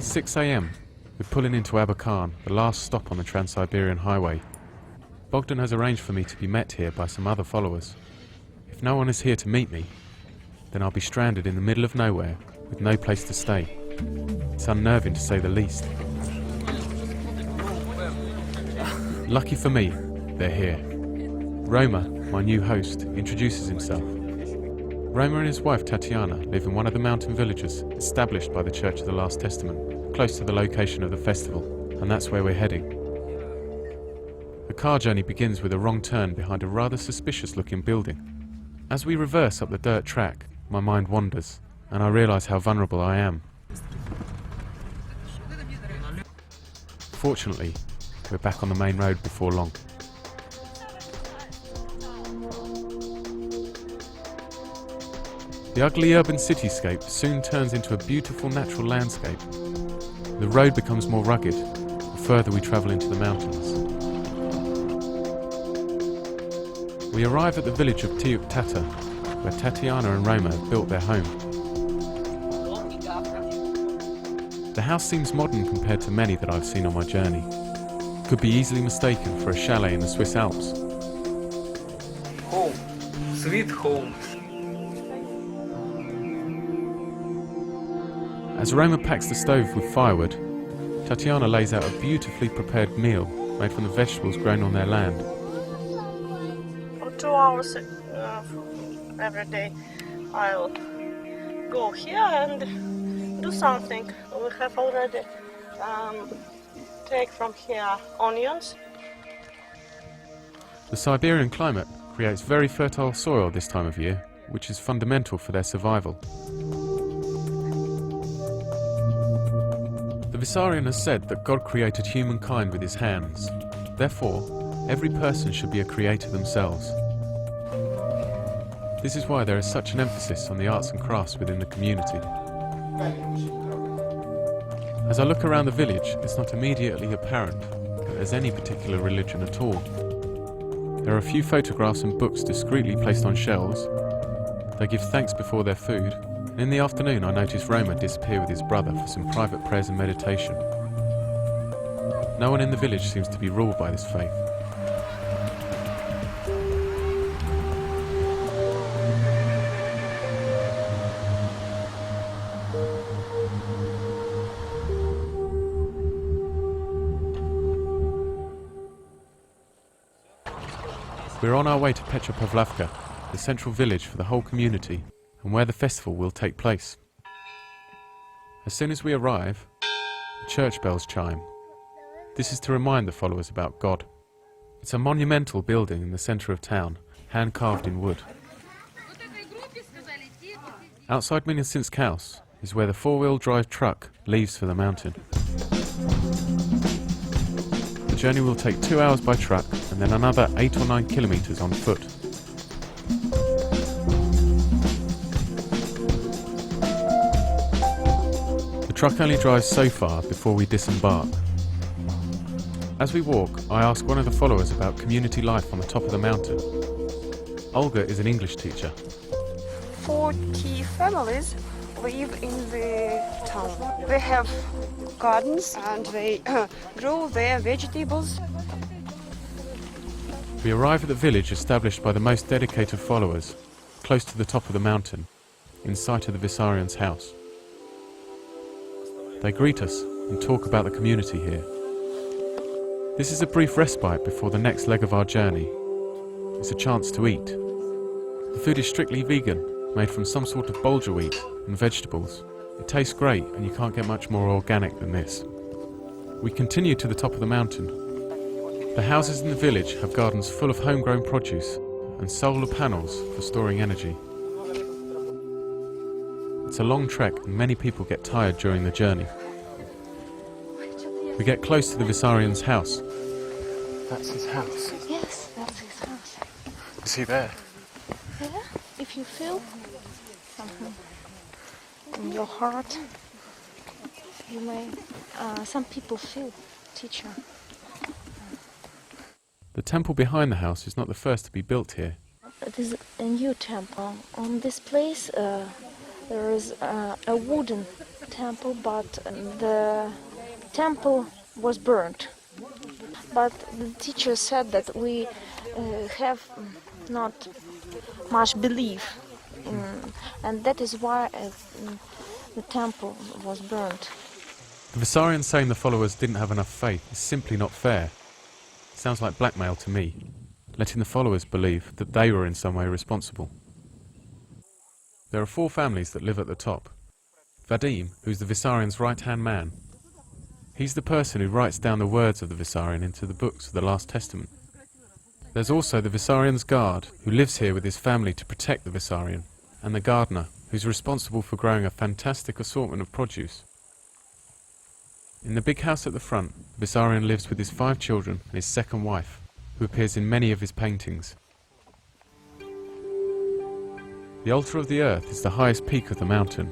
6 a.m. We're pulling into Abakan, the last stop on the Trans-Siberian Highway. Bogdan has arranged for me to be met here by some other followers. If no one is here to meet me, then I'll be stranded in the middle of nowhere with no place to stay. It's unnerving to say the least. Lucky for me, they're here. Roma, my new host, introduces himself. Roma and his wife Tatiana live in one of the mountain villages established by the Church of the Last Testament, close to the location of the festival, and that's where we're heading. The car journey begins with a wrong turn behind a rather suspicious-looking building. As we reverse up the dirt track, my mind wanders, and I realise how vulnerable I am. Fortunately, we're back on the main road before long. The ugly urban cityscape soon turns into a beautiful natural landscape. The road becomes more rugged the further we travel into the mountains. We arrive at the village of Pt2, where Tatiana and Roma have built their home. The house seems modern compared to many that I've seen on my journey. It could be easily mistaken for a chalet in the Swiss Alps. Home. Sweet home. As Roma packs the stove with firewood, Tatiana lays out a beautifully prepared meal made from the vegetables grown on their land. For 2 hours every day I'll go here and do something. We have already take from here onions. The Siberian climate creates very fertile soil this time of year, which is fundamental for their survival. The Vissarion has said that God created humankind with his hands. Therefore, every person should be a creator themselves. This is why there is such an emphasis on the arts and crafts within the community. As I look around the village, it's not immediately apparent that there's any particular religion at all. There are a few photographs and books discreetly placed on shelves. They give thanks before their food. In the afternoon I noticed Roma disappear with his brother for some private prayers and meditation. No one in the village seems to be ruled by this faith. We're on our way to Pt2, the central village for the whole community, and where the festival will take place. As soon as we arrive, the church bells chime. This is to remind the followers about God. It's a monumental building in the centre of town, hand-carved in wood. Outside Minyasinsk house is where the four-wheel drive truck leaves for the mountain. The journey will take 2 hours by truck and then another 8 or 9 kilometres on foot. The truck only drives so far before we disembark. As we walk, I ask one of the followers about community life on the top of the mountain. Olga is an English teacher. 40 families live in the town. They have gardens and they grow their vegetables. We arrive at the village established by the most dedicated followers, close to the top of the mountain, in sight of the Vissarion's house. They greet us and talk about the community here. This is a brief respite before the next leg of our journey. It's a chance to eat. The food is strictly vegan, made from some sort of bulgur wheat and vegetables. It tastes great and you can't get much more organic than this. We continue to the top of the mountain. The houses in the village have gardens full of homegrown produce and solar panels for storing energy. It's a long trek and many people get tired during the journey. We get close to the Vissarion's house. That's his house. Yes, that's his house. Is he there? Yeah, if you feel something in your heart, you may. Some people feel, teacher. The temple behind the house is not the first to be built here. It is a new temple. On this place there is a wooden temple, but the temple was burnt. But the teacher said that we have not much belief, and that is why the temple was burnt. The Vissarion saying the followers didn't have enough faith is simply not fair. Sounds like blackmail to me, letting the followers believe that they were in some way responsible. There are 4 families that live at the top. Vadim, who's the Vissarion's right-hand man. He's the person who writes down the words of the Vissarion into the books of the Last Testament. There's also the Vissarion's guard, who lives here with his family to protect the Vissarion, and the gardener, who's responsible for growing a fantastic assortment of produce. In the big house at the front, Vissarion lives with his 5 children and his second wife, who appears in many of his paintings. The altar of the earth is the highest peak of the mountain.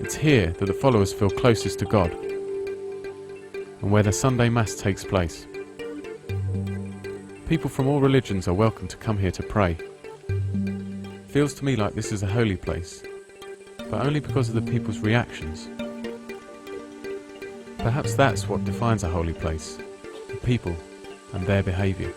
It's here that the followers feel closest to God, and where the Sunday Mass takes place. People from all religions are welcome to come here to pray. Feels to me like this is a holy place, but only because of the people's reactions. Perhaps that's what defines a holy place, the people and their behaviour.